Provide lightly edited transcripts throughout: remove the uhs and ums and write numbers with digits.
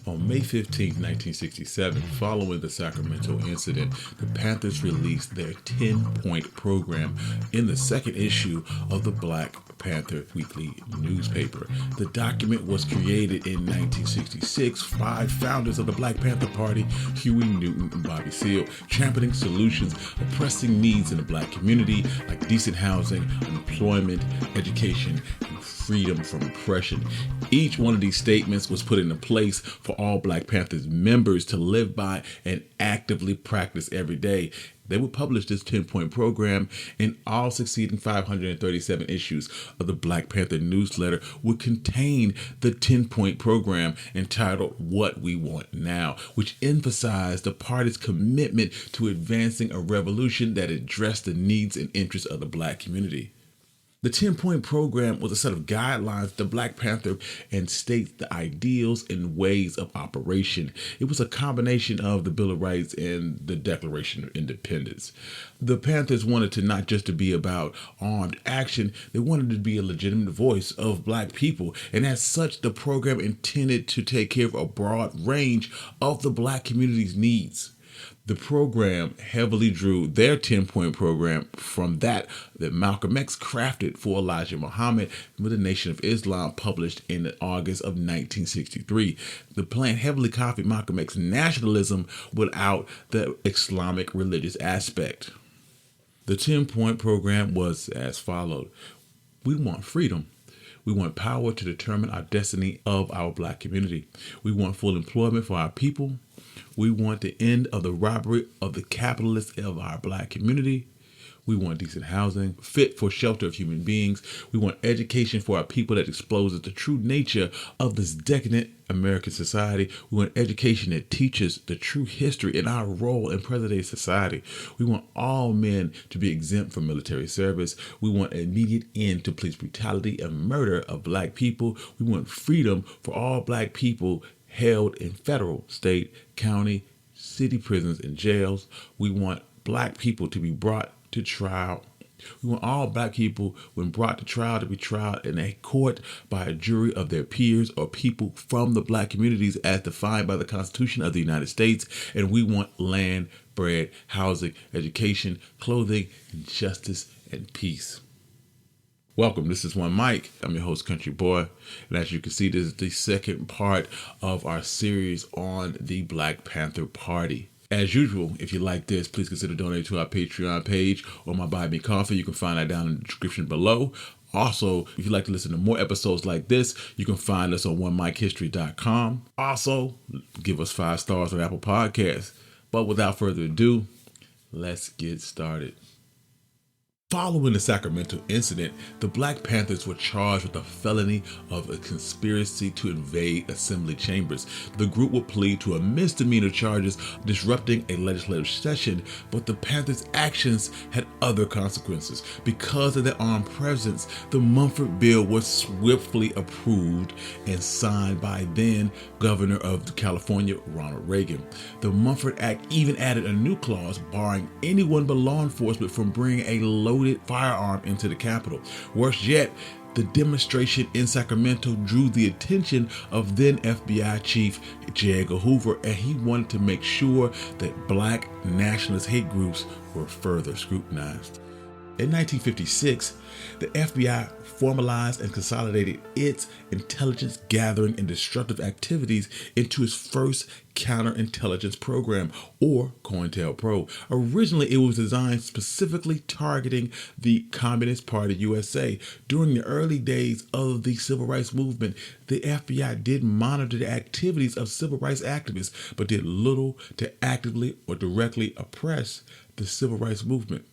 On May 15, 1967, following the Sacramento incident, the Panthers released their 10-point program in the second issue of the Black Panther weekly newspaper. The document was created in 1966 by founders of the Black Panther Party, Huey Newton and Bobby Seale, championing solutions of pressing needs in the Black community like decent housing, employment, education, and freedom from oppression. Each one of these statements was put into place for all Black Panthers members to live by and actively practice every day. They would publish this 10-point program, and all succeeding 537 issues of the Black Panther newsletter would contain the 10-point program entitled What We Want Now, which emphasized the party's commitment to advancing a revolution that addressed the needs and interests of the Black community. The 10-point program was a set of guidelines to Black Panther and states the ideals and ways of operation. It was a combination of the Bill of Rights and the Declaration of Independence. The Panthers wanted to not just to be about armed action, they wanted to be a legitimate voice of Black people. And as such, the program intended to take care of a broad range of the Black community's needs. The program heavily drew their 10-point program from that Malcolm X crafted for Elijah Muhammad with the Nation of Islam, published in August of 1963. The plan heavily copied Malcolm X's nationalism without the Islamic religious aspect. The 10-point program was as followed. We want freedom. We want power to determine our destiny of our Black community. We want full employment for our people. We want the end of the robbery of the capitalists of our Black community. We want decent housing, fit for shelter of human beings. We want education for our people that exposes the true nature of this decadent American society. We want education that teaches the true history and our role in present-day society. We want all men to be exempt from military service. We want an immediate end to police brutality and murder of Black people. We want freedom for all Black people held in federal, state, county, city prisons and jails. We want Black people to be brought to trial. We want all Black people, when brought to trial, to be tried in a court by a jury of their peers or people from the Black communities as defined by the Constitution of the United States. And we want land, bread, housing, education, clothing, justice, and peace. Welcome, this is One Mike. I'm your host, Country Boy. And as you can see, this is the second part of our series on the Black Panther Party. As usual, if you like this, please consider donating to our Patreon page or my Buy Me Coffee. You can find that down in the description below. Also, if you'd like to listen to more episodes like this, you can find us on onemikehistory.com. Also, give us 5 stars on Apple Podcasts. But without further ado, let's get started. Following the Sacramento incident, the Black Panthers were charged with a felony of a conspiracy to invade assembly chambers. The group would plead to a misdemeanor charges disrupting a legislative session, but the Panthers' actions had other consequences. Because of their armed presence, the Mumford Bill was swiftly approved and signed by then Governor of California, Ronald Reagan. The Mumford Act even added a new clause barring anyone but law enforcement from bringing a loaded firearm into the Capitol. Worse yet, the demonstration in Sacramento drew the attention of then FBI Chief J. Edgar Hoover, and he wanted to make sure that Black nationalist hate groups were further scrutinized. In 1956, the FBI formalized and consolidated its intelligence gathering and disruptive activities into its first counterintelligence program, or COINTELPRO. Originally, it was designed specifically targeting the Communist Party USA. During the early days of the civil rights movement, the FBI did monitor the activities of civil rights activists, but did little to actively or directly oppress the civil rights movement.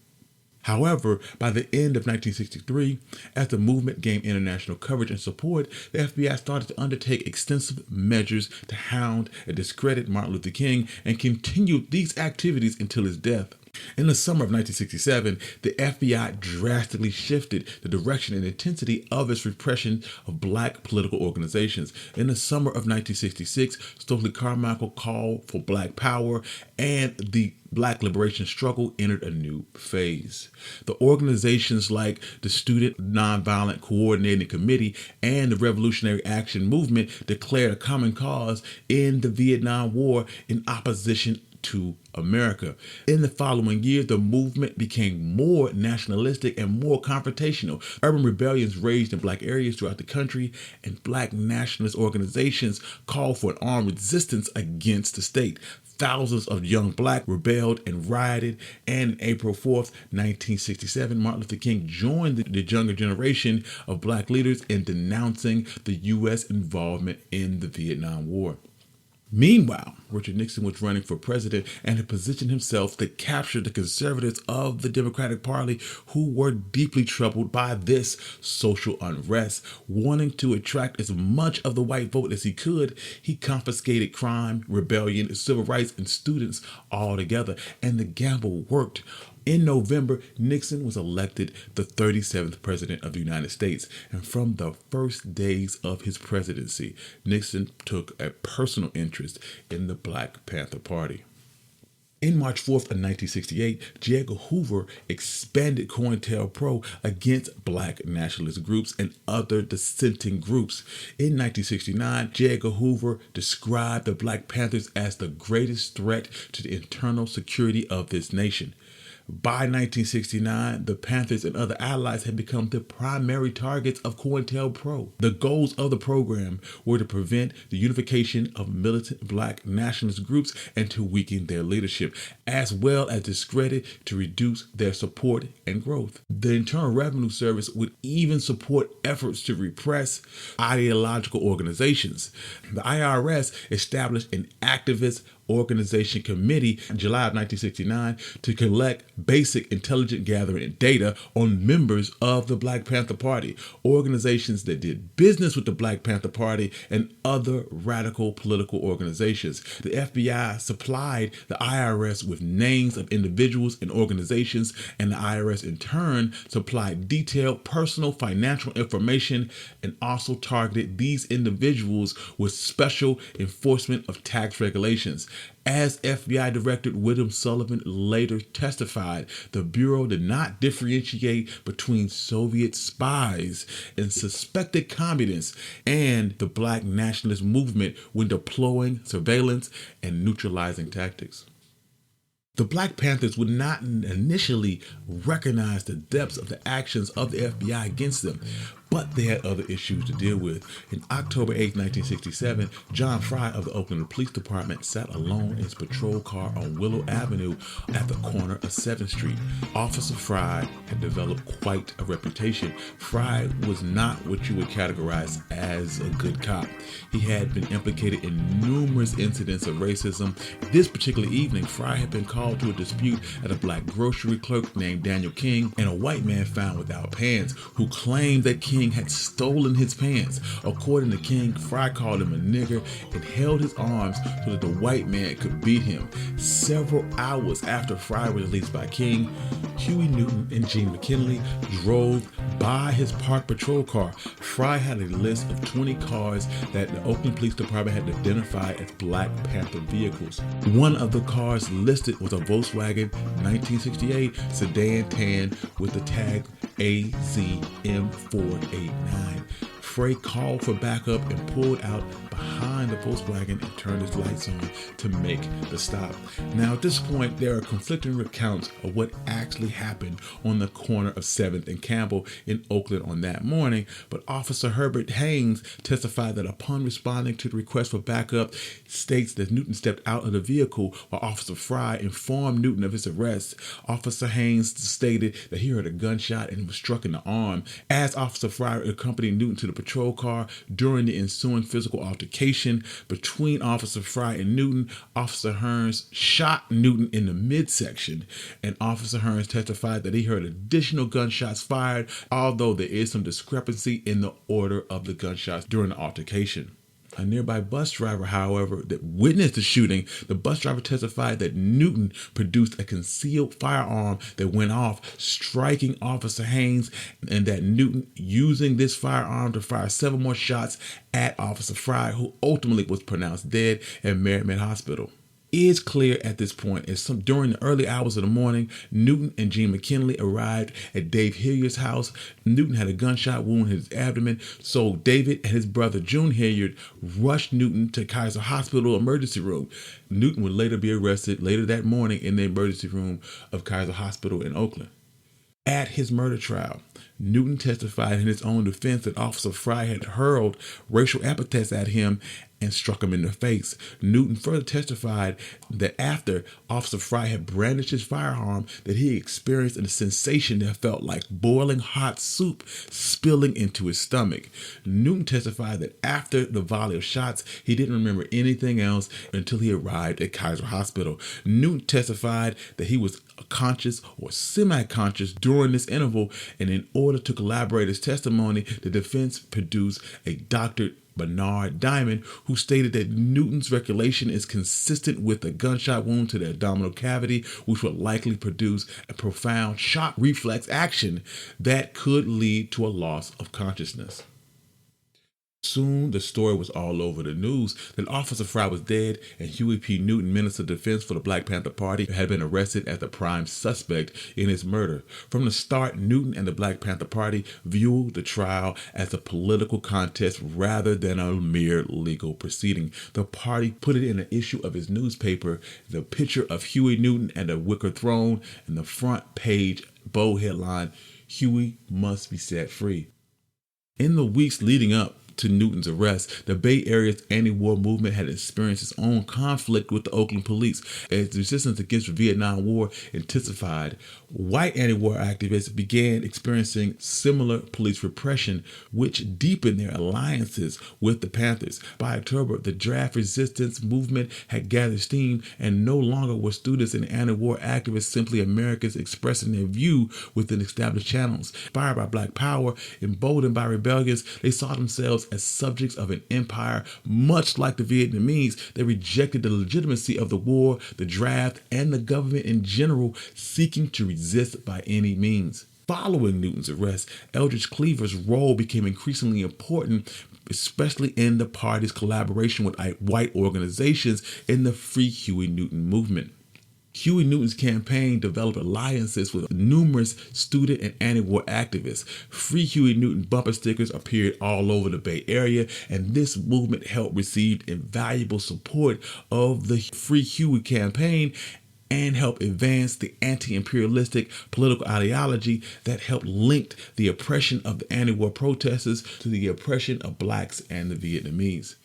However, by the end of 1963, as the movement gained international coverage and support, the FBI started to undertake extensive measures to hound and discredit Martin Luther King and continued these activities until his death. In the summer of 1967, the FBI drastically shifted the direction and intensity of its repression of black political organizations. In the summer of 1966, Stokely Carmichael called for black power, and the black liberation struggle entered a new phase. The organizations like the Student Nonviolent Coordinating Committee and the Revolutionary Action Movement declared a common cause in the Vietnam War in opposition to America. In the following year, the movement became more nationalistic and more confrontational. Urban rebellions raged in black areas throughout the country, and black nationalist organizations called for an armed resistance against the state. Thousands of young black rebelled and rioted, and on April 4th, 1967, Martin Luther King joined the younger generation of black leaders in denouncing the U.S. involvement in the Vietnam War. Meanwhile, Richard Nixon was running for president and had positioned himself to capture the conservatives of the Democratic Party, who were deeply troubled by this social unrest. Wanting to attract as much of the white vote as he could, he confiscated crime, rebellion, civil rights, and students all together, and the gamble worked. In November, Nixon was elected the 37th president of the United States, and from the first days of his presidency, Nixon took a personal interest in the Black Panther Party. In March 4th of 1968, J. Edgar Hoover expanded COINTELPRO against black nationalist groups and other dissenting groups. In 1969, J. Edgar Hoover described the Black Panthers as the greatest threat to the internal security of this nation. By 1969, the Panthers and other allies had become the primary targets of COINTELPRO. The goals of the program were to prevent the unification of militant black nationalist groups and to weaken their leadership, as well as discredit to reduce their support and growth. The Internal Revenue Service would even support efforts to repress ideological organizations. The IRS established an activist organization committee in July of 1969 to collect basic intelligence gathering data on members of the Black Panther Party, organizations that did business with the Black Panther Party and other radical political organizations. The FBI supplied the IRS with names of individuals and organizations, and the IRS in turn supplied detailed personal financial information and also targeted these individuals with special enforcement of tax regulations. As FBI Director William Sullivan later testified, the Bureau did not differentiate between Soviet spies and suspected communists and the black nationalist movement when deploying surveillance and neutralizing tactics. The Black Panthers would not initially recognize the depths of the actions of the FBI against them, but they had other issues to deal with. In October 8, 1967, John Fry of the Oakland Police Department sat alone in his patrol car on Willow Avenue at the corner of 7th Street. Officer Fry had developed quite a reputation. Fry was not what you would categorize as a good cop. He had been implicated in numerous incidents of racism. This particular evening, Fry had been called to a dispute at a black grocery clerk named Daniel King and a white man found without pants who claimed that King had stolen his pants. According to King, Fry called him a nigger and held his arms so that the white man could beat him. Several hours after Fry was released by King, Huey Newton and Gene McKinley drove by his parked patrol car. Fry had a list of 20 cars that the Oakland Police Department had identified as Black Panther vehicles. One of the cars listed was a Volkswagen 1968 sedan tan with the tag AZM489. Fray called for backup and pulled out behind the Volkswagen and turned his lights on to make the stop. Now at this point, there are conflicting accounts of what actually happened on the corner of 7th and Campbell in Oakland on that morning, but Officer Herbert Haynes testified that upon responding to the request for backup, states that Newton stepped out of the vehicle while Officer Fry informed Newton of his arrest. Officer Haynes stated that he heard a gunshot and was struck in the arm. As Officer Fry accompanied Newton to the patrol car during the ensuing physical altercation between Officer Fry and Newton, Officer Hearns shot Newton in the midsection, and Officer Hearns testified that he heard additional gunshots fired, although there is some discrepancy in the order of the gunshots during the altercation. A nearby bus driver, however, that witnessed the shooting, the bus driver testified that Newton produced a concealed firearm that went off, striking Officer Haynes, and that Newton using this firearm to fire several more shots at Officer Fry, who ultimately was pronounced dead at Merritt Hospital. It is clear at this point as during the early hours of the morning, Newton and Jean McKinley arrived at Dave Hilliard's house. Newton had a gunshot wound in his abdomen, so David and his brother June Hilliard rushed Newton to Kaiser Hospital emergency room. Newton would later be arrested later that morning in the emergency room of Kaiser Hospital in Oakland. At his murder trial, Newton testified in his own defense that Officer Fry had hurled racial epithets at him and struck him in the face. Newton further testified that after Officer Fry had brandished his firearm, that he experienced a sensation that felt like boiling hot soup spilling into his stomach. Newton testified that after the volley of shots, he didn't remember anything else until he arrived at Kaiser Hospital. Newton testified that he was conscious or semi-conscious during this interval, and in order to corroborate his testimony, the defense produced a Dr. Bernard Diamond, who stated that Newton's recollection is consistent with a gunshot wound to the abdominal cavity, which would likely produce a profound shock reflex action that could lead to a loss of consciousness. Soon, the story was all over the news that Officer Fry was dead and Huey P. Newton, Minister of Defense for the Black Panther Party, had been arrested as the prime suspect in his murder. From the start, Newton and the Black Panther Party viewed the trial as a political contest rather than a mere legal proceeding. The party put it in an issue of its newspaper, the picture of Huey Newton and the wicker throne, and the front page bold headline, "Huey must be set free." In the weeks leading up to Newton's arrest, the Bay Area's anti-war movement had experienced its own conflict with the Oakland police. As the resistance against the Vietnam War intensified, white anti-war activists began experiencing similar police repression, which deepened their alliances with the Panthers. By October, the draft resistance movement had gathered steam, and no longer were students and anti-war activists simply Americans expressing their view within established channels. Inspired by Black Power, emboldened by rebellions, they saw themselves as subjects of an empire. Much like the Vietnamese, they rejected the legitimacy of the war, the draft, and the government in general, seeking to resist by any means. Following Newton's arrest, Eldridge Cleaver's role became increasingly important, especially in the party's collaboration with white organizations in the Free Huey Newton movement. Huey Newton's campaign developed alliances with numerous student and anti-war activists. Free Huey Newton bumper stickers appeared all over the Bay Area, and this movement helped receive invaluable support of the Free Huey campaign and helped advance the anti-imperialistic political ideology that helped link the oppression of the anti-war protesters to the oppression of blacks and the Vietnamese.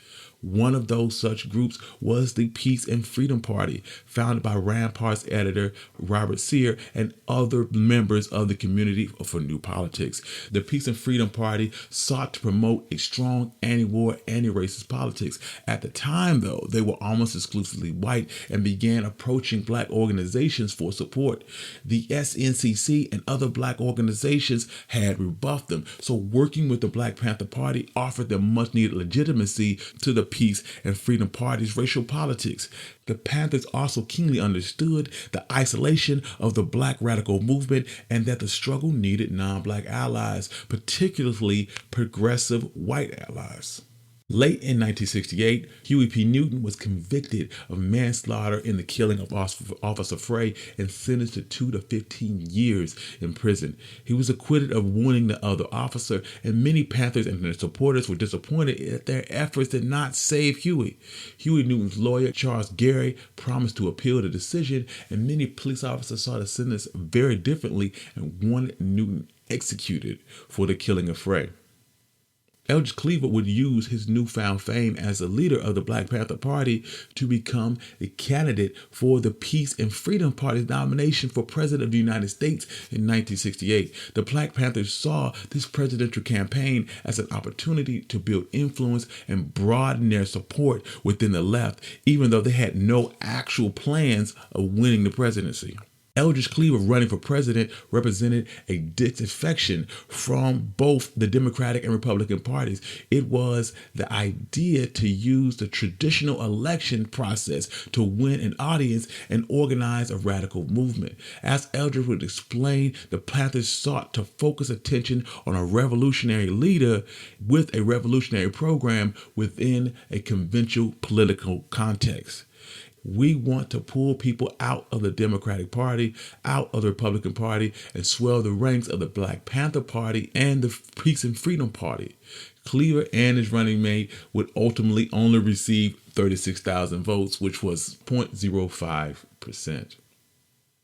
One of those such groups was the Peace and Freedom Party, founded by Rampart's editor Robert Sear and other members of the Community for New Politics. The Peace and Freedom Party sought to promote a strong anti-war, anti-racist politics. At the time, though, they were almost exclusively white and began approaching black organizations for support. The SNCC and other black organizations had rebuffed them, so working with the Black Panther Party offered them much-needed legitimacy to the Peace and Freedom Party's racial politics. The Panthers also keenly understood the isolation of the black radical movement and that the struggle needed non-black allies, particularly progressive white allies. Late in 1968, Huey P. Newton was convicted of manslaughter in the killing of Officer Frey and sentenced to 2 to 15 years in prison. He was acquitted of wounding the other officer, and many Panthers and their supporters were disappointed that their efforts did not save Huey. Huey Newton's lawyer, Charles Gary, promised to appeal the decision, and many police officers saw the sentence very differently and wanted Newton executed for the killing of Frey. Eldridge Cleaver would use his newfound fame as a leader of the Black Panther Party to become a candidate for the Peace and Freedom Party's nomination for President of the United States in 1968. The Black Panthers saw this presidential campaign as an opportunity to build influence and broaden their support within the left, even though they had no actual plans of winning the presidency. Eldridge Cleaver, running for president, represented a disaffection from both the Democratic and Republican parties. It was the idea to use the traditional election process to win an audience and organize a radical movement. As Eldridge would explain, the Panthers sought to focus attention on a revolutionary leader with a revolutionary program within a conventional political context. We want to pull people out of the Democratic Party, out of the Republican Party, and swell the ranks of the Black Panther Party and the Peace and Freedom Party. Cleaver and his running mate would ultimately only receive 36,000 votes, which was 0.05%.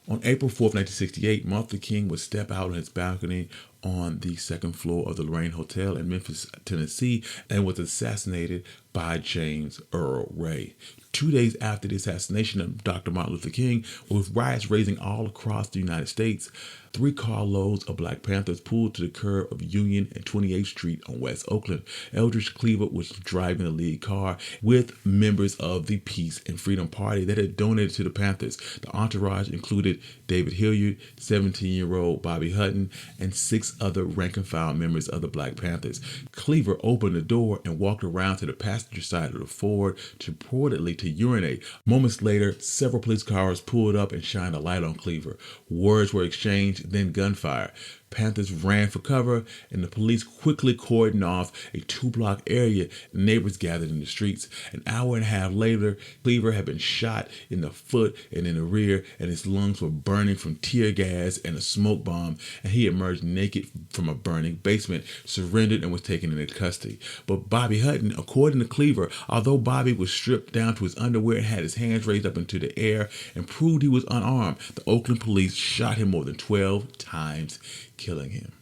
On April 4th, 1968, Martin Luther King would step out on his balcony on the second floor of the Lorraine Hotel in Memphis, Tennessee, and was assassinated by James Earl Ray. 2 days after the assassination of Dr. Martin Luther King, with riots raging all across the United States, 3 carloads of Black Panthers pulled to the curb of Union and 28th Street on West Oakland. Eldridge Cleaver was driving the lead car with members of the Peace and Freedom Party that had donated to the Panthers. The entourage included David Hilliard, 17-year-old Bobby Hutton, and 6 other rank-and-file members of the Black Panthers. Cleaver opened the door and walked around to the passenger side of the Ford, purportedly to urinate. Moments later, several police cars pulled up and shined a light on Cleaver. Words were exchanged, then gunfire. Panthers ran for cover, and the police quickly cordoned off a 2-block area. Neighbors gathered in the streets. An hour and a half later, Cleaver had been shot in the foot and in the rear, and his lungs were burning from tear gas and a smoke bomb, and he emerged naked from a burning basement, surrendered, and was taken into custody. But Bobby Hutton, according to Cleaver, although Bobby was stripped down to his underwear and had his hands raised up into the air and proved he was unarmed, the Oakland police shot him more than 12 times, killing him.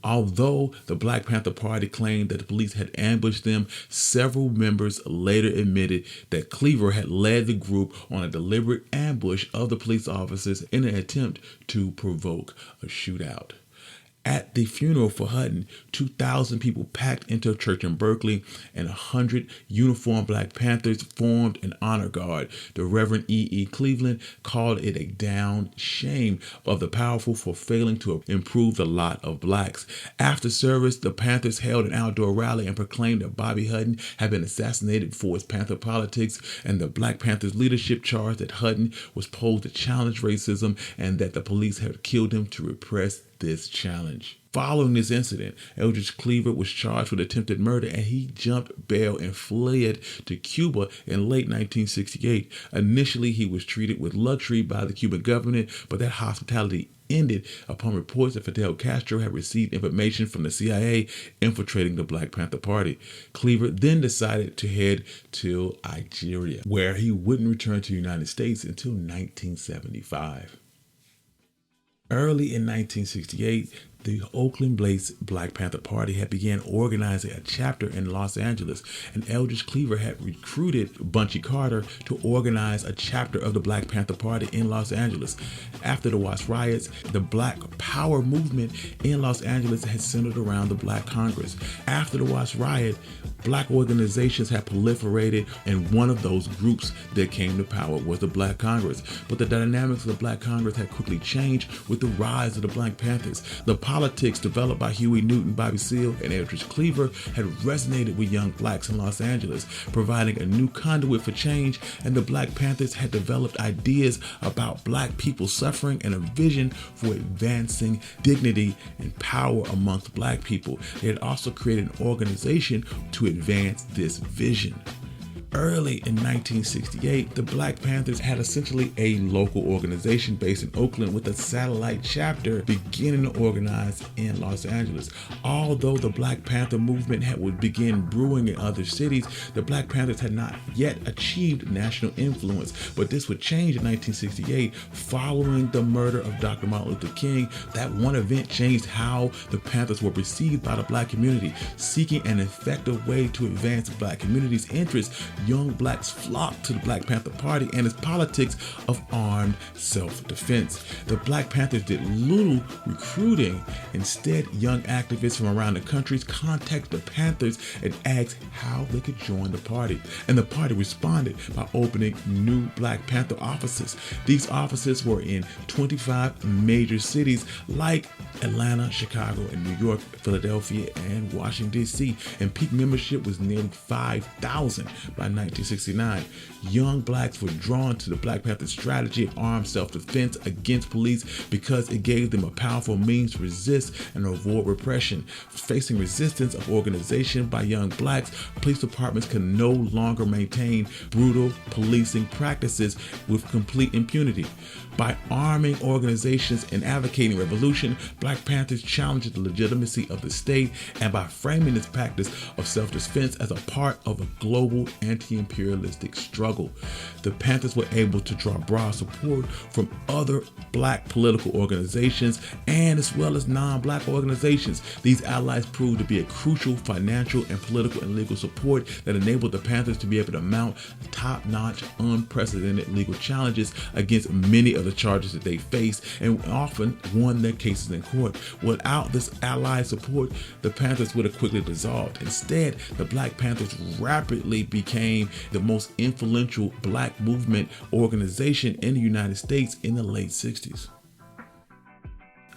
Although the Black Panther Party claimed that the police had ambushed them, several members later admitted that Cleaver had led the group on a deliberate ambush of the police officers in an attempt to provoke a shootout. At the funeral for Hutton, 2,000 people packed into a church in Berkeley, and 100 uniformed Black Panthers formed an honor guard. The Reverend E.E. Cleveland called it a down shame of the powerful for failing to improve the lot of blacks. After service, the Panthers held an outdoor rally and proclaimed that Bobby Hutton had been assassinated for his Panther politics, and the Black Panthers leadership charged that Hutton was posed to challenge racism and that the police had killed him to repress this challenge. Following this incident, Eldridge Cleaver was charged with attempted murder, and he jumped bail and fled to Cuba in late 1968. Initially, he was treated with luxury by the Cuban government, but that hospitality ended upon reports that Fidel Castro had received information from the CIA infiltrating the Black Panther Party. Cleaver then decided to head to Algeria, where he wouldn't return to the United States until 1975. Early in 1968, the Oakland-based Black Panther Party had began organizing a chapter in Los Angeles, and Eldridge Cleaver had recruited Bunchy Carter to organize a chapter of the Black Panther Party in Los Angeles. After the Watts riots, the Black Power movement in Los Angeles had centered around the Black Congress. After the Watts riot, Black organizations had proliferated, and one of those groups that came to power was the Black Congress. But the dynamics of the Black Congress had quickly changed with the rise of the Black Panthers. The politics developed by Huey Newton, Bobby Seale, and Eldridge Cleaver had resonated with young blacks in Los Angeles, providing a new conduit for change, and the Black Panthers had developed ideas about black people suffering and a vision for advancing dignity and power amongst black people. They had also created an organization to advance this vision. Early in 1968, the Black Panthers had essentially a local organization based in Oakland with a satellite chapter beginning to organize in Los Angeles. Although the Black Panther movement would begin brewing in other cities, the Black Panthers had not yet achieved national influence. But this would change in 1968 following the murder of Dr. Martin Luther King. That one event changed how the Panthers were perceived by the black community. Seeking an effective way to advance the black community's interests young blacks flocked to the Black Panther Party and its politics of armed self-defense. The Black Panthers did little recruiting. Instead, young activists from around the country contacted the Panthers and asked how they could join the party. And the party responded by opening new Black Panther offices. These offices were in 25 major cities like Atlanta, Chicago, and New York, Philadelphia, and Washington, D.C. And peak membership was nearly 5,000 by 1969. Young blacks were drawn to the Black Panther strategy of armed self-defense against police because it gave them a powerful means to resist and avoid repression. Facing resistance of organization by young blacks, police departments could no longer maintain brutal policing practices with complete impunity. By arming organizations and advocating revolution, Black Panthers challenged the legitimacy of the state, and by framing this practice of self-defense as a part of a global anti-imperialistic struggle, the Panthers were able to draw broad support from other black political organizations and as well as non-black organizations. These allies proved to be a crucial financial and political and legal support that enabled the Panthers to be able to mount top-notch, unprecedented legal challenges against many of the charges that they faced, and often won their cases in court. Without this allied support, the Panthers would have quickly dissolved. Instead, the Black Panthers rapidly became the most influential black movement organization in the United States in the late 60s.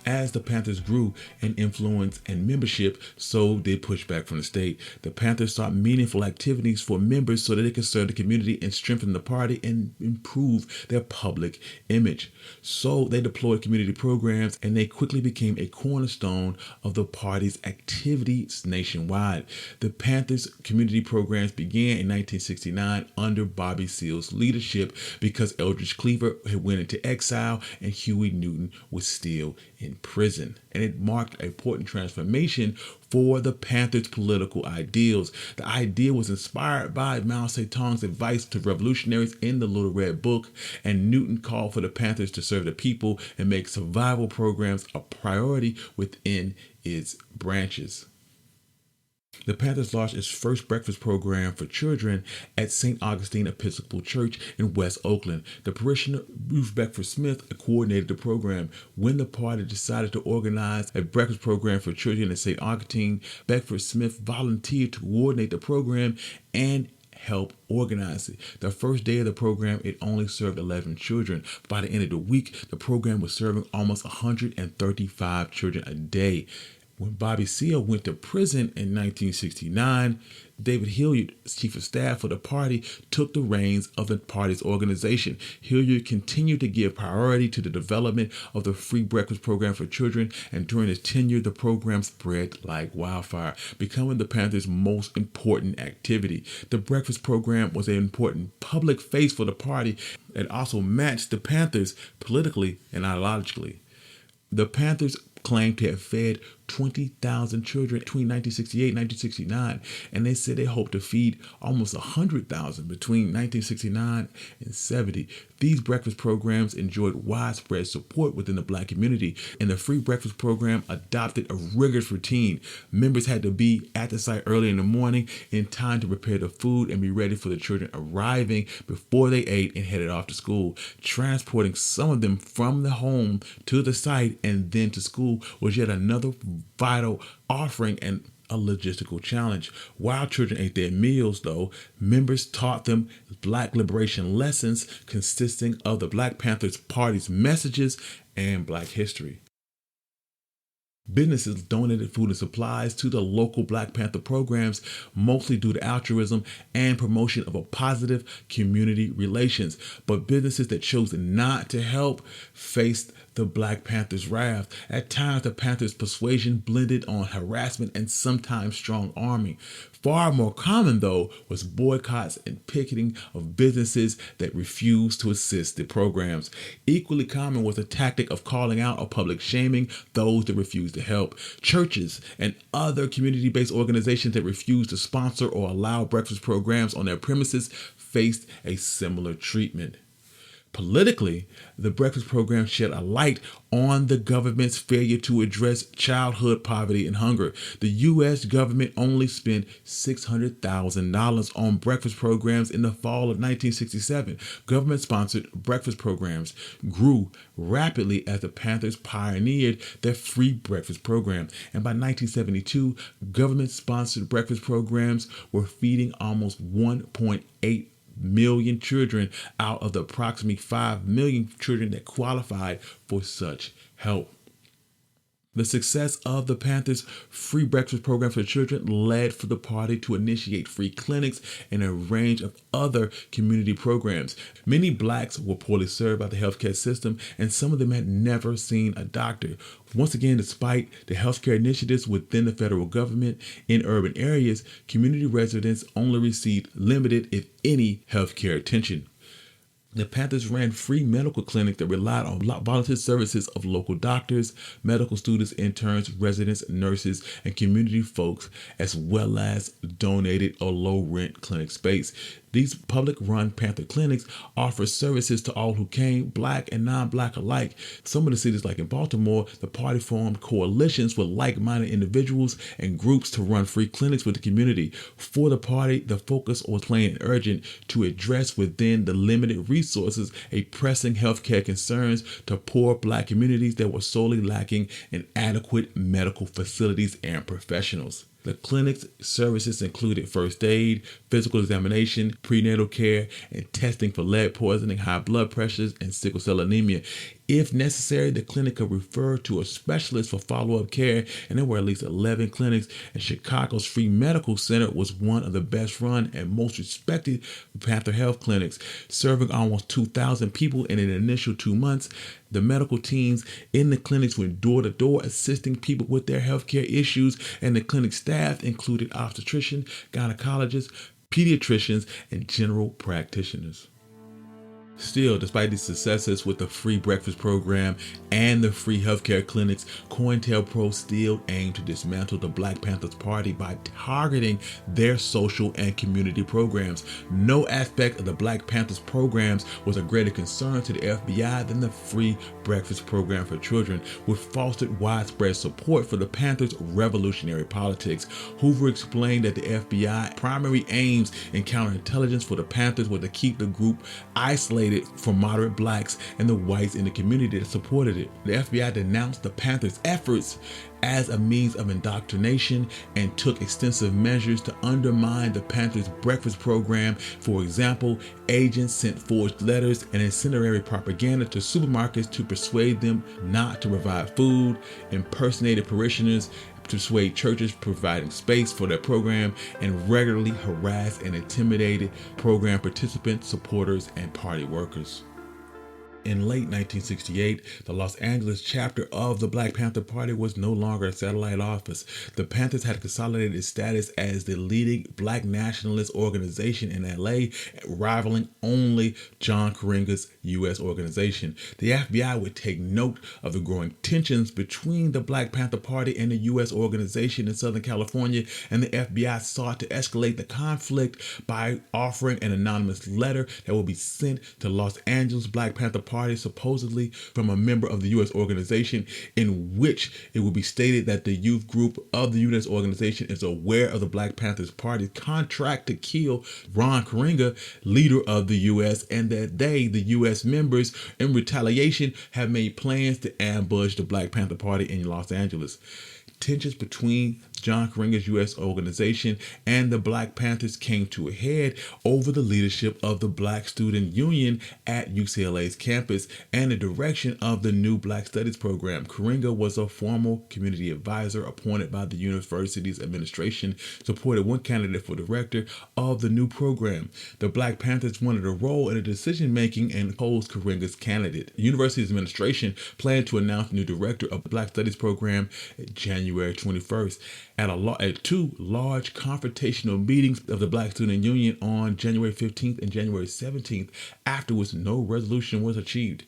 As the Panthers grew in influence and membership, so did pushback from the state. The Panthers sought meaningful activities for members so that they could serve the community and strengthen the party and improve their public image. So they deployed community programs, and they quickly became a cornerstone of the party's activities nationwide. The Panthers community programs began in 1969 under Bobby Seale's leadership because Eldridge Cleaver had went into exile and Huey Newton was still in prison, and it marked an important transformation for the Panthers' political ideals. The idea was inspired by Mao Zedong's advice to revolutionaries in the Little Red Book, and Newton called for the Panthers to serve the people and make survival programs a priority within its branches. The Panthers launched its first breakfast program for children at St. Augustine Episcopal Church in West Oakland. The parishioner Ruth Beckford Smith coordinated the program. When the party decided to organize a breakfast program for children at St. Augustine, Beckford Smith volunteered to coordinate the program and help organize it. The first day of the program, it only served 11 children. By the end of the week, the program was serving almost 135 children a day. When Bobby Seale went to prison in 1969, David Hilliard, chief of staff for the party, took the reins of the party's organization. Hilliard continued to give priority to the development of the free breakfast program for children, and during his tenure, the program spread like wildfire, becoming the Panthers' most important activity. The breakfast program was an important public face for the party and also matched the Panthers politically and ideologically. The Panthers claimed to have fed 20,000 children between 1968 and 1969, and they said they hoped to feed almost 100,000 between 1969 and 70. These breakfast programs enjoyed widespread support within the black community, and the free breakfast program adopted a rigorous routine. Members had to be at the site early in the morning in time to prepare the food and be ready for the children arriving before they ate and headed off to school. Transporting some of them from the home to the site and then to school was yet another vital offering and a logistical challenge. While children ate their meals, though, members taught them black liberation lessons consisting of the Black Panther Party's messages and black history. Businesses donated food and supplies to the local Black Panther programs, mostly due to altruism and promotion of a positive community relations. But businesses that chose not to help faced the Black Panthers' wrath. At times, the Panthers' persuasion blended on harassment and sometimes strong arming. Far more common, though, was boycotts and picketing of businesses that refused to assist the programs. Equally common was the tactic of calling out or public shaming those that refused to help. Churches and other community-based organizations that refused to sponsor or allow breakfast programs on their premises faced a similar treatment. Politically, the breakfast program shed a light on the government's failure to address childhood poverty and hunger. The U.S. government only spent $600,000 on breakfast programs in the fall of 1967. Government-sponsored breakfast programs grew rapidly as the Panthers pioneered their free breakfast program. And by 1972, government-sponsored breakfast programs were feeding almost 1.8 million children out of the approximately 5 million children that qualified for such help. The success of the Panthers' free breakfast program for children led for the party to initiate free clinics and a range of other community programs. Many blacks were poorly served by the healthcare system, and some of them had never seen a doctor. Once again, despite the healthcare initiatives within the federal government in urban areas, community residents only received limited, if any, healthcare attention. The Panthers ran free medical clinics that relied on volunteer services of local doctors, medical students, interns, residents, nurses, and community folks, as well as donated or low-rent clinic space. These public-run Panther clinics offer services to all who came, black and non-black alike. Some of the cities, like in Baltimore, the party formed coalitions with like-minded individuals and groups to run free clinics with the community. For the party, the focus was plain and urgent: to address within the limited resources a pressing healthcare concerns to poor black communities that were sorely lacking in adequate medical facilities and professionals. The clinic's services included first aid, physical examination, prenatal care, and testing for lead poisoning, high blood pressures, and sickle cell anemia. If necessary, the clinic could refer to a specialist for follow-up care, and there were at least 11 clinics, and Chicago's Free Medical Center was one of the best-run and most respected Panther health clinics, serving almost 2,000 people in an initial 2 months. The medical teams in the clinics went door-to-door assisting people with their healthcare issues, and the clinic staff included obstetricians, gynecologists, pediatricians, and general practitioners. Still, despite these successes with the free breakfast program and the free healthcare clinics, COINTELPRO still aimed to dismantle the Black Panther Party by targeting their social and community programs. No aspect of the Black Panthers programs was a greater concern to the FBI than the free breakfast program for children, which fostered widespread support for the Panthers' revolutionary politics. Hoover explained that the FBI primary aims in counterintelligence for the Panthers were to keep the group isolated from moderate blacks and the whites in the community that supported it. The FBI denounced the Panthers' efforts as a means of indoctrination and took extensive measures to undermine the Panthers' breakfast program. For example, agents sent forged letters and incendiary propaganda to supermarkets to persuade them not to provide food, impersonated parishioners, persuade churches providing space for their program, and regularly harassed and intimidated program participants, supporters, and party workers. In late 1968, the Los Angeles chapter of the Black Panther Party was no longer a satellite office. The Panthers had consolidated its status as the leading black nationalist organization in LA, rivaling only John Karenga's U.S. organization. The FBI would take note of the growing tensions between the Black Panther Party and the U.S. organization in Southern California, and the FBI sought to escalate the conflict by offering an anonymous letter that would be sent to Los Angeles Black Panther Party, supposedly from a member of the U.S. organization, in which it would be stated that the youth group of the U.S. organization is aware of the Black Panthers Party's contract to kill Ron Karenga, leader of the U.S., and that they, the U.S. members, in retaliation, have made plans to ambush the Black Panther Party in Los Angeles. Tensions between John Karenga's U.S. organization and the Black Panthers came to a head over the leadership of the Black Student Union at UCLA's campus and the direction of the new Black Studies program. Karenga was a former community advisor appointed by the university's administration, supported one candidate for director of the new program. The Black Panthers wanted a role in the decision-making and opposed Karenga's candidate. The university's administration planned to announce the new director of the Black Studies program January 21st. At two large confrontational meetings of the Black Student Union on January 15th and January 17th, afterwards no resolution was achieved.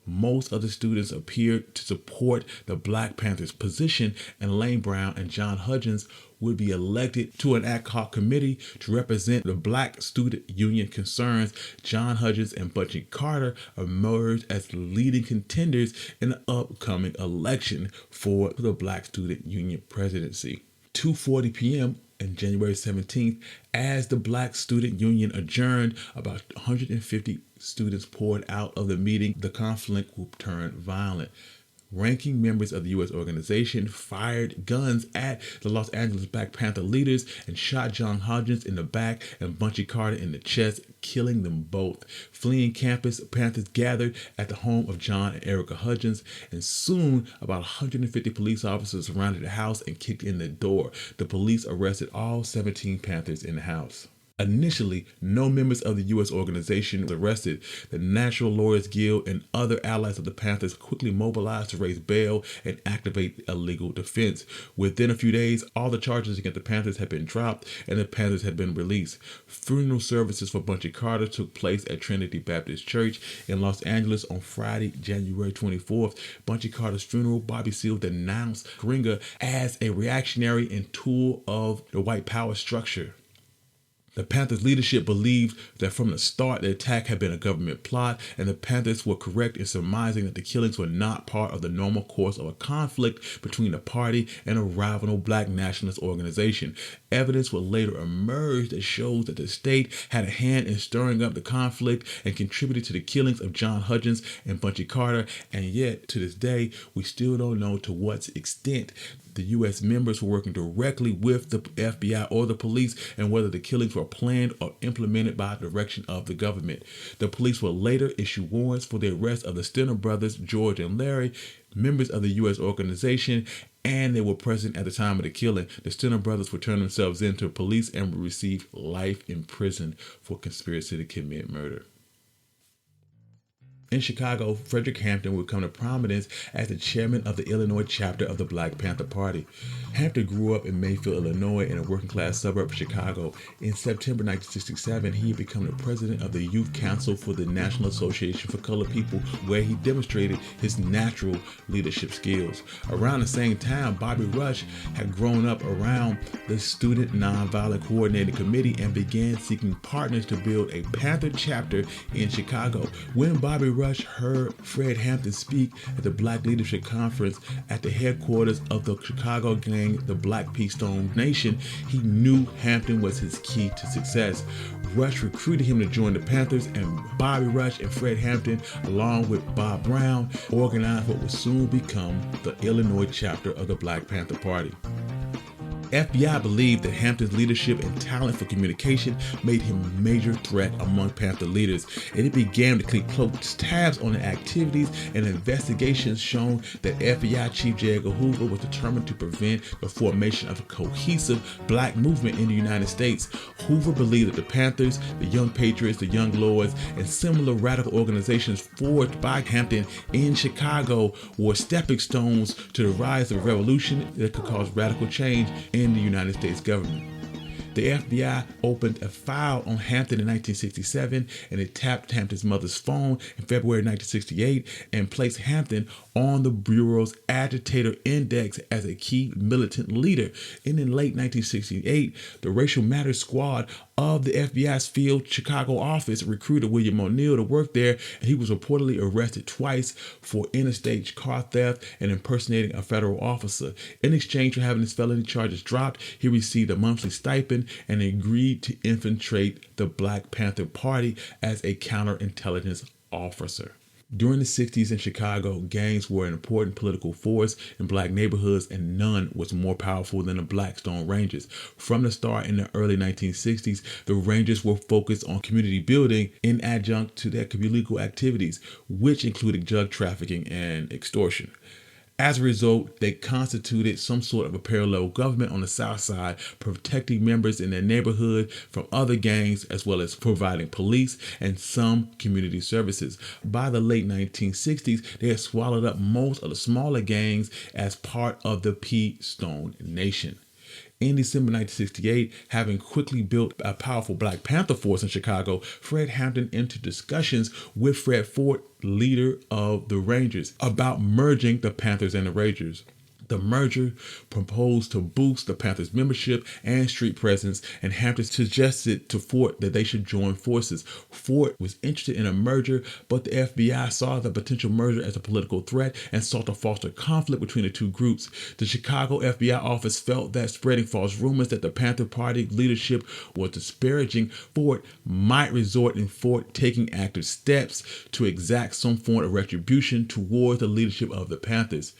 Most of the students appeared to support the Black Panthers' position, and Lane Brown and John Hudgens would be elected to an ad hoc committee to represent the Black Student Union concerns, John Hudgens and Bunchy Carter emerged as the leading contenders in the upcoming election for the Black Student Union presidency. 2:40 p.m. on January 17th, as the Black Student Union adjourned, about 150 students poured out of the meeting. The conflict turned violent. Ranking members of the U.S. organization fired guns at the Los Angeles Black Panther leaders and shot John Hudgens in the back and Bunchy Carter in the chest, killing them both. Fleeing campus, Panthers gathered at the home of John and Erica Hudgens, and soon about 150 police officers surrounded the house and kicked in the door. The police arrested all 17 Panthers in the house. Initially, no members of the U.S. organization were arrested. The National Lawyers Guild and other allies of the Panthers quickly mobilized to raise bail and activate a legal defense. Within a few days, all the charges against the Panthers had been dropped and the Panthers had been released. Funeral services for Bunchy Carter took place at Trinity Baptist Church in Los Angeles on Friday, January 24th. Bunchy Carter's funeral, Bobby Seale denounced Gringa as a reactionary and tool of the white power structure. The Panthers leadership believed that from the start the attack had been a government plot, and the Panthers were correct in surmising that the killings were not part of the normal course of a conflict between the party and a rival black nationalist organization. Evidence would later emerge that shows that the state had a hand in stirring up the conflict and contributed to the killings of John Hudgens and Bunchy Carter, and yet to this day we still don't know to what extent the U.S. members were working directly with the FBI or the police, and whether the killings were planned or implemented by the direction of the government. The police will later issue warrants for the arrest of the Stenner brothers, George and Larry, members of the U.S. organization, and they were present at the time of the killing. The Stenner brothers would turn themselves in to police and would receive life in prison for conspiracy to commit murder. In Chicago, Frederick Hampton would come to prominence as the chairman of the Illinois chapter of the Black Panther Party. Hampton grew up in Mayfield, Illinois, in a working-class suburb of Chicago. In September 1967, he had become the president of the Youth Council for the National Association for Colored People, where he demonstrated his natural leadership skills. Around the same time, Bobby Rush had grown up around the Student Nonviolent Coordinating Committee and began seeking partners to build a Panther chapter in Chicago. When Bobby Rush heard Fred Hampton speak at the Black Leadership Conference at the headquarters of the Chicago gang, the Black Keystone Nation, he knew Hampton was his key to success. Rush recruited him to join the Panthers, and Bobby Rush and Fred Hampton, along with Bob Brown, organized what would soon become the Illinois chapter of the Black Panther Party. FBI believed that Hampton's leadership and talent for communication made him a major threat among Panther leaders, and it began to keep close tabs on the activities, and investigations shown that FBI Chief J. Edgar Hoover was determined to prevent the formation of a cohesive black movement in the United States. Hoover believed that the Panthers, the Young Patriots, the Young Lords, and similar radical organizations forged by Hampton in Chicago were stepping stones to the rise of a revolution that could cause radical change in the United States government. The FBI opened a file on Hampton in 1967, and it tapped Hampton's mother's phone in February 1968 and placed Hampton on the Bureau's agitator index as a key militant leader. And in late 1968, the Racial Matters Squad of the FBI's field Chicago office recruited William O'Neill to work there, and he was reportedly arrested twice for interstate car theft and impersonating a federal officer. In exchange for having his felony charges dropped, he received a monthly stipend and agreed to infiltrate the Black Panther Party as a counterintelligence officer. During the 60s in Chicago, gangs were an important political force in black neighborhoods, and none was more powerful than the Blackstone Rangers. From the start in the early 1960s, the Rangers were focused on community building in adjunct to their illegal activities, which included drug trafficking and extortion. As a result, they constituted some sort of a parallel government on the South Side, protecting members in their neighborhood from other gangs, as well as providing police and some community services. By the late 1960s, they had swallowed up most of the smaller gangs as part of the Keystone Nation. In December 1968, having quickly built a powerful Black Panther force in Chicago, Fred Hampton entered discussions with Fred Ford, leader of the Rangers, about merging the Panthers and the Rangers. The merger proposed to boost the Panthers' membership and street presence, and Hampton suggested to Fort that they should join forces. Fort was interested in a merger, but the FBI saw the potential merger as a political threat and sought to foster conflict between the two groups. The Chicago FBI office felt that spreading false rumors that the Panther Party leadership was disparaging Fort might result in Fort taking active steps to exact some form of retribution toward the leadership of the Panthers.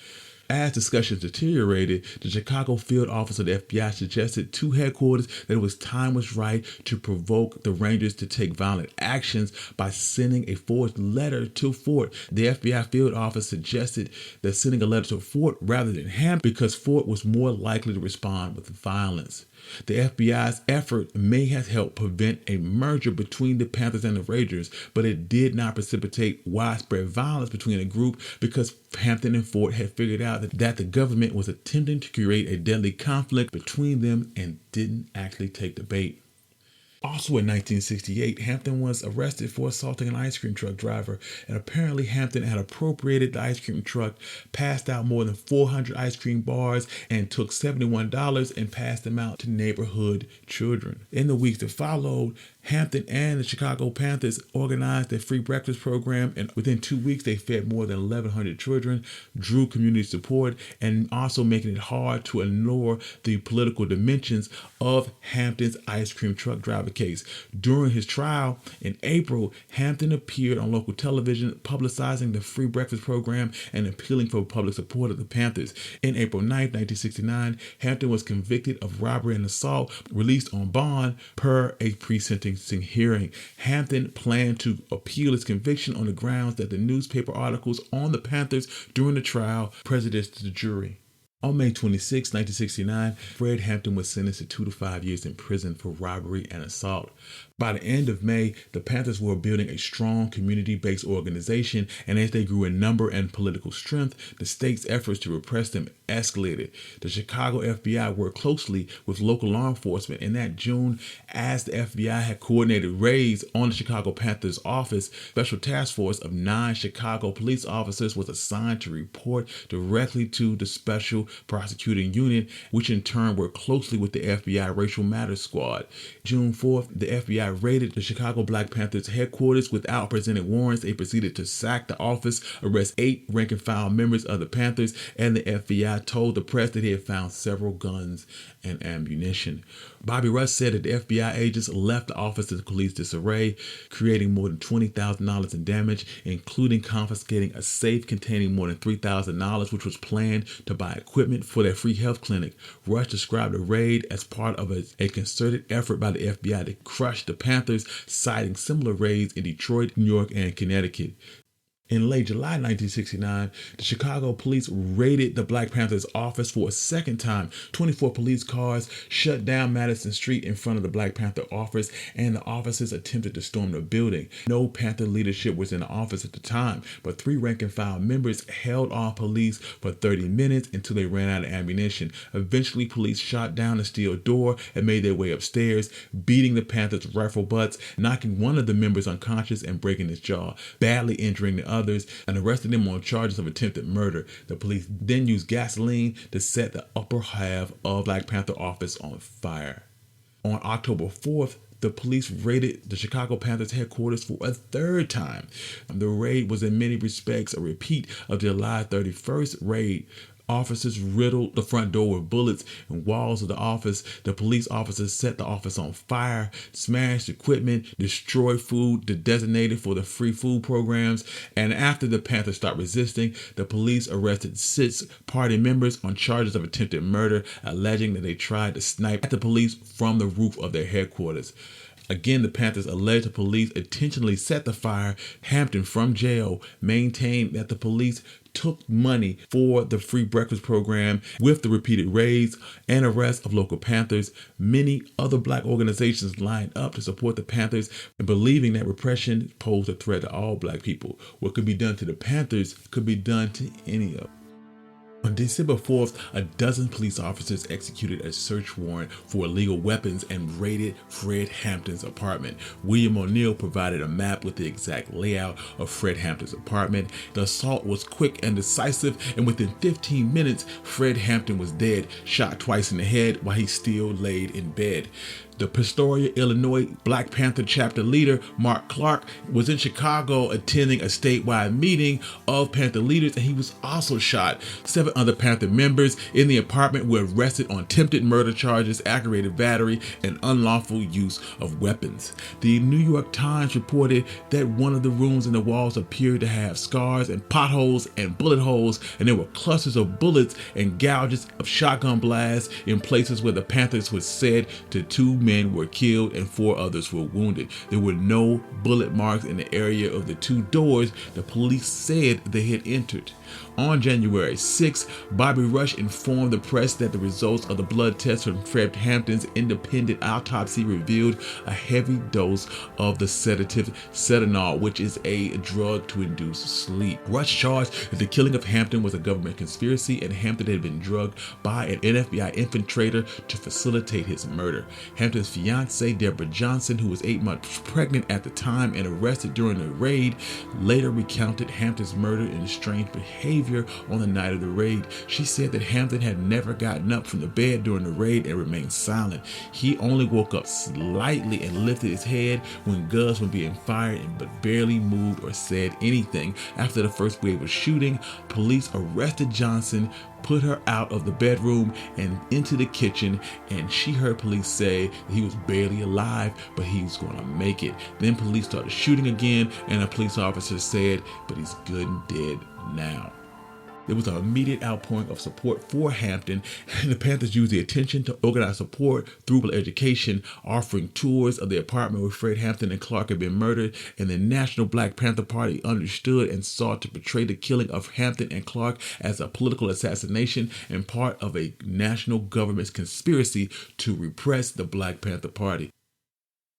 As discussions deteriorated, the Chicago field office of the FBI suggested to headquarters that time was right to provoke the Rangers to take violent actions by sending a forged letter to Fort. The FBI field office suggested that sending a letter to Fort rather than Hampton because Fort was more likely to respond with violence. The FBI's effort may have helped prevent a merger between the Panthers and the Rangers, but it did not precipitate widespread violence between the group because Hampton and Fort had figured out that the government was attempting to create a deadly conflict between them and didn't actually take the bait. Also in 1968, Hampton was arrested for assaulting an ice cream truck driver, and apparently Hampton had appropriated the ice cream truck, passed out more than 400 ice cream bars, and took $71 and passed them out to neighborhood children. In the weeks that followed, Hampton and the Chicago Panthers organized a free breakfast program, and within 2 weeks they fed more than 1,100 children, drew community support, and also making it hard to ignore the political dimensions of Hampton's ice cream truck driver case. During his trial in April, Hampton appeared on local television publicizing the free breakfast program and appealing for public support of the Panthers. In April 9, 1969, Hampton was convicted of robbery and assault, released on bond per a pre-sentencing hearing. Hampton planned to appeal his conviction on the grounds that the newspaper articles on the Panthers during the trial prejudiced the jury. On May 26, 1969, Fred Hampton was sentenced to 2 to 5 years in prison for robbery and assault. By the end of May, the Panthers were building a strong community-based organization, and as they grew in number and political strength, the state's efforts to repress them escalated. The Chicago FBI worked closely with local law enforcement, and that June, as the FBI had coordinated raids on the Chicago Panthers office, a special task force of 9 Chicago police officers was assigned to report directly to the Special Prosecuting Unit, which in turn worked closely with the FBI Racial Matters Squad. June 4th, the FBI raided the Chicago Black Panthers headquarters without presenting warrants. They proceeded to sack the office, arrest 8 rank-and-file members of the Panthers, and the FBI told the press that he had found several guns and ammunition. Bobby Rush said that the FBI agents left the office to police disarray, creating more than $20,000 in damage, including confiscating a safe containing more than $3,000, which was planned to buy equipment for their free health clinic. Rush described the raid as part of a concerted effort by the FBI to crush the Panthers, citing similar raids in Detroit, New York, and Connecticut. In late July 1969, the Chicago police raided the Black Panthers office for a second time. 24 police cars shut down Madison Street in front of the Black Panther office, and the officers attempted to storm the building. No Panther leadership was in the office at the time, but 3 rank-and-file members held off police for 30 minutes until they ran out of ammunition. Eventually, police shot down the steel door and made their way upstairs, beating the Panthers' rifle butts, knocking one of the members unconscious and breaking his jaw, badly injuring the others, and arrested them on charges of attempted murder. The police then used gasoline to set the upper half of Black Panther office on fire. On October 4th, the police raided the Chicago Panthers headquarters for a third time. The raid was in many respects a repeat of the July 31st raid. Officers riddled the front door with bullets and walls of the office. The police officers set the office on fire, smashed equipment, destroyed food designated for the free food programs, and after the Panthers stopped resisting, the police arrested 6 party members on charges of attempted murder, alleging that they tried to snipe at the police from the roof of their headquarters. Again, the Panthers alleged the police intentionally set the fire. Hampton, from jail, maintained that the police took money for the free breakfast program. With the repeated raids and arrests of local Panthers, many other Black organizations lined up to support the Panthers, and believing that repression posed a threat to all Black people. What could be done to the Panthers could be done to any of them. On December 4th, a dozen police officers executed a search warrant for illegal weapons and raided Fred Hampton's apartment. William O'Neill provided a map with the exact layout of Fred Hampton's apartment. The assault was quick and decisive, and within 15 minutes, Fred Hampton was dead, shot twice in the head while he still laid in bed. The Peoria, Illinois Black Panther chapter leader, Mark Clark, was in Chicago attending a statewide meeting of Panther leaders, and he was also shot. 7 other Panther members in the apartment were arrested on attempted murder charges, aggravated battery, and unlawful use of weapons. The New York Times reported that one of the rooms in the walls appeared to have scars and potholes and bullet holes, and there were clusters of bullets and gouges of shotgun blasts in places where the Panthers were said to 2 men were killed and 4 others were wounded. There were no bullet marks in the area of the 2 doors the police said they had entered. On January 6, Bobby Rush informed the press that the results of the blood test from Fred Hampton's independent autopsy revealed a heavy dose of the sedative Sedanol, which is a drug to induce sleep. Rush charged that the killing of Hampton was a government conspiracy and Hampton had been drugged by an FBI infiltrator to facilitate his murder. Hampton's fiancee, Deborah Johnson, who was 8 months pregnant at the time and arrested during the raid, later recounted Hampton's murder and strange behavior on the night of the raid. She said that Hampton had never gotten up from the bed during the raid and remained silent. He only woke up slightly and lifted his head when guns were being fired, but barely moved or said anything. After the first wave of shooting, police arrested Johnson, put her out of the bedroom and into the kitchen, and she heard police say that he was barely alive, but he was going to make it. Then police started shooting again, and a police officer said, but he's good and dead now. There was an immediate outpouring of support for Hampton, and the Panthers used the attention to organize support through education, offering tours of the apartment where Fred Hampton and Clark had been murdered, and the National Black Panther Party understood and sought to portray the killing of Hampton and Clark as a political assassination and part of a national government's conspiracy to repress the Black Panther Party.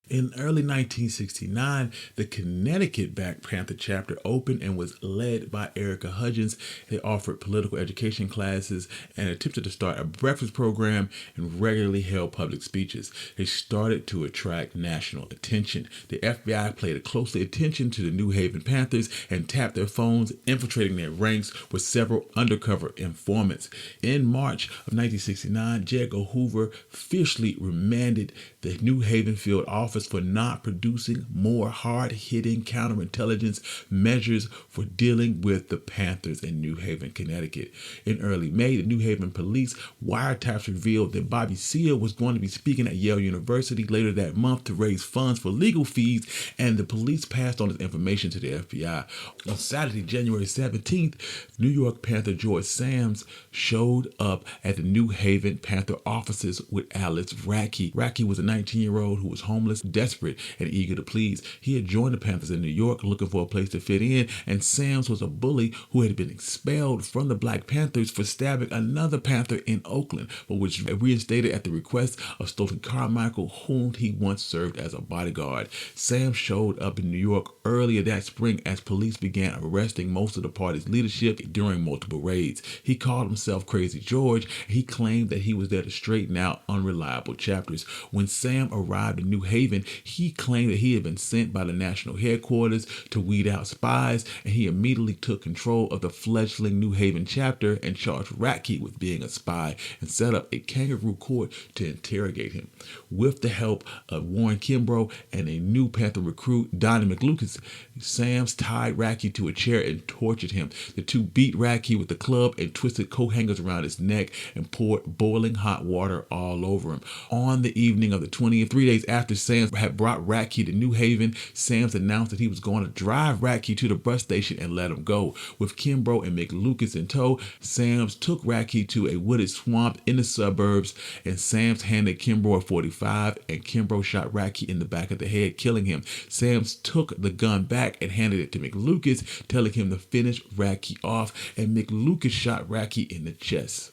In early 1969, the Connecticut Black Panther chapter opened and was led by Erica Hudgens. They offered political education classes and attempted to start a breakfast program and regularly held public speeches. They started to attract national attention. The FBI paid closely attention to the New Haven Panthers and tapped their phones, infiltrating their ranks with several undercover informants. In March of 1969, J. Edgar Hoover fiercely remanded the New Haven field office for not producing more hard-hitting counterintelligence measures for dealing with the Panthers in New Haven, Connecticut. In early May, the New Haven police wiretaps revealed that Bobby Seale was going to be speaking at Yale University later that month to raise funds for legal fees, and the police passed on this information to the FBI. On Saturday, January 17th, New York Panther George Sams showed up at the New Haven Panther offices with Alice Rackey. Rackey was a 19-year-old who was homeless, desperate, and eager to please. He had joined the Panthers in New York looking for a place to fit in, and Sams was a bully who had been expelled from the Black Panthers for stabbing another Panther in Oakland, but was reinstated at the request of Stoughton Carmichael, whom he once served as a bodyguard. Sams showed up in New York earlier that spring as police began arresting most of the party's leadership during multiple raids. He called himself Crazy George, and he claimed that he was there to straighten out unreliable chapters. When Sam arrived in New Haven, he claimed that he had been sent by the national headquarters to weed out spies, and he immediately took control of the fledgling New Haven chapter and charged Rackey with being a spy and set up a kangaroo court to interrogate him. With the help of Warren Kimbrough and a new Panther recruit, Donnie McLucas, Sams tied Rackey to a chair and tortured him. The two beat Rackey with the club and twisted coat hangers around his neck and poured boiling hot water all over him. On the evening of the 20th, 3 days after Sams had brought Rackey to New Haven, Sams announced that he was going to drive Rackey to the bus station and let him go. With Kimbrough and McLucas in tow, Sams took Rackey to a wooded swamp in the suburbs, and Sams handed Kimbrough a .45, and Kimbrough shot Rackey in the back of the head, killing him. Sams took the gun back and handed it to McLucas, telling him to finish Rackey off, and McLucas shot Rackey in the chest.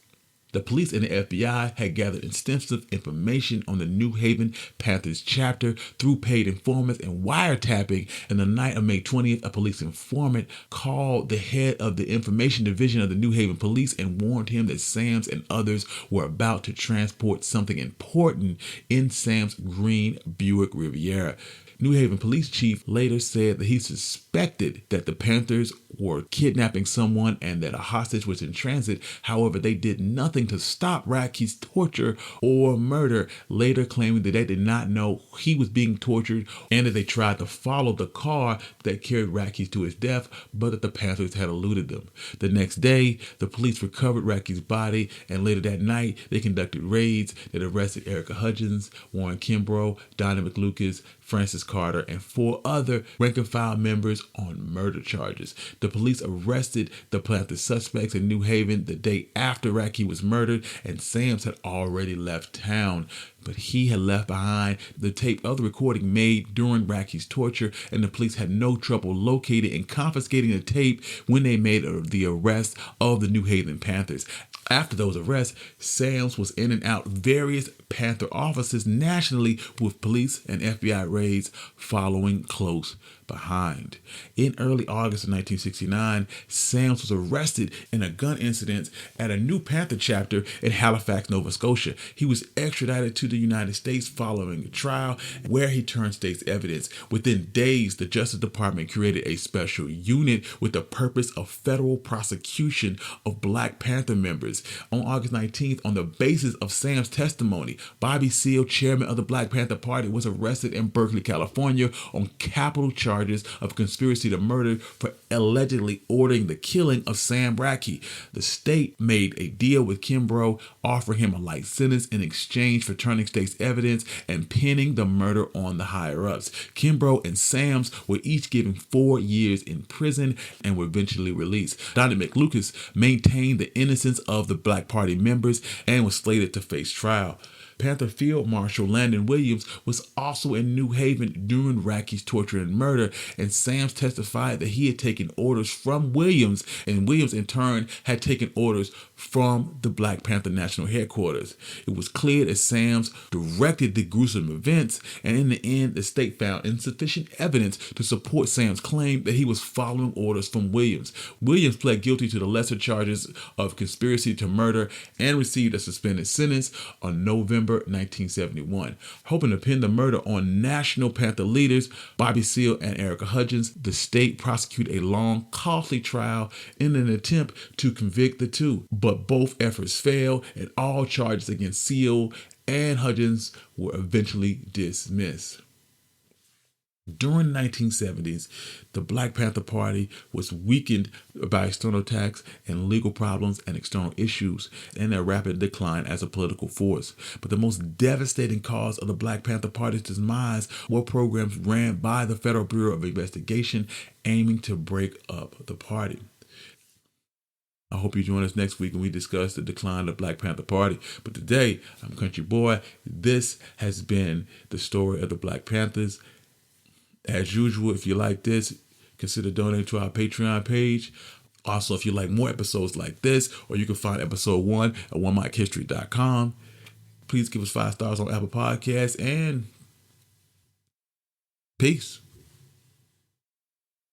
The police and the FBI had gathered extensive information on the New Haven Panthers chapter through paid informants and wiretapping. And the night of May 20th, a police informant called the head of the information division of the New Haven police and warned him that Sams and others were about to transport something important in Sam's green Buick Riviera. New Haven police chief later said that he suspected that the Panthers were kidnapping someone and that a hostage was in transit. However, they did nothing to stop Rackey's torture or murder, later claiming that they did not know he was being tortured and that they tried to follow the car that carried Rackey to his death, but that the Panthers had eluded them. The next day, the police recovered Rackey's body, and later that night, they conducted raids that arrested Erica Hudgens, Warren Kimbrough, Donnie McLucas, Francis Carter, and 4 other rank-and-file members on murder charges. The police arrested the Panther suspects in New Haven the day after Rackey was murdered, and Sams had already left town. But he had left behind the tape of the recording made during Rackey's torture, and the police had no trouble locating and confiscating the tape when they made the arrest of the New Haven Panthers. After those arrests, Sams was in and out various Panther offices nationally, with police and FBI raids following close behind. In early August of 1969, Sams was arrested in a gun incident at a New Panther chapter in Halifax, Nova Scotia. He was extradited to the United States following a trial where he turned state's evidence. Within days, the Justice Department created a special unit with the purpose of federal prosecution of Black Panther members. On August 19th, on the basis of Sam's testimony, Bobby Seale, chairman of the Black Panther Party, was arrested in Berkeley, California on capital charges of conspiracy to murder for allegedly ordering the killing of Sam Rackey. The state made a deal with Kimbrough, offering him a light sentence in exchange for turning state's evidence and pinning the murder on the higher-ups. Kimbrough and Sams were each given 4 years in prison and were eventually released. Donnie McLucas maintained the innocence of the Black Party members and was slated to face trial. Panther Field Marshal Landon Williams was also in New Haven during Rackey's torture and murder, and Sams testified that he had taken orders from Williams, and Williams in turn had taken orders from the Black Panther National Headquarters. It was clear that Sams directed the gruesome events, and in the end, the state found insufficient evidence to support Sams' claim that he was following orders from Williams. Williams pled guilty to the lesser charges of conspiracy to murder and received a suspended sentence on November 1971. Hoping to pin the murder on National Panther leaders Bobby Seale and Erica Hudgens, the state prosecuted a long, costly trial in an attempt to convict the two. But both efforts failed, and all charges against Seale and Hudgens were eventually dismissed. During the 1970s, the Black Panther Party was weakened by external attacks and legal problems and external issues, and their rapid decline as a political force. But the most devastating cause of the Black Panther Party's demise were programs ran by the Federal Bureau of Investigation aiming to break up the party. I hope you join us next week when we discuss the decline of the Black Panther Party. But today, I'm Country Boy. This has been the story of the Black Panthers. As usual, if you like this, consider donating to our Patreon page. Also, if you like more episodes like this, or you can find episode 1 at onemichistory.com. Please give us 5 stars on Apple Podcasts, and peace.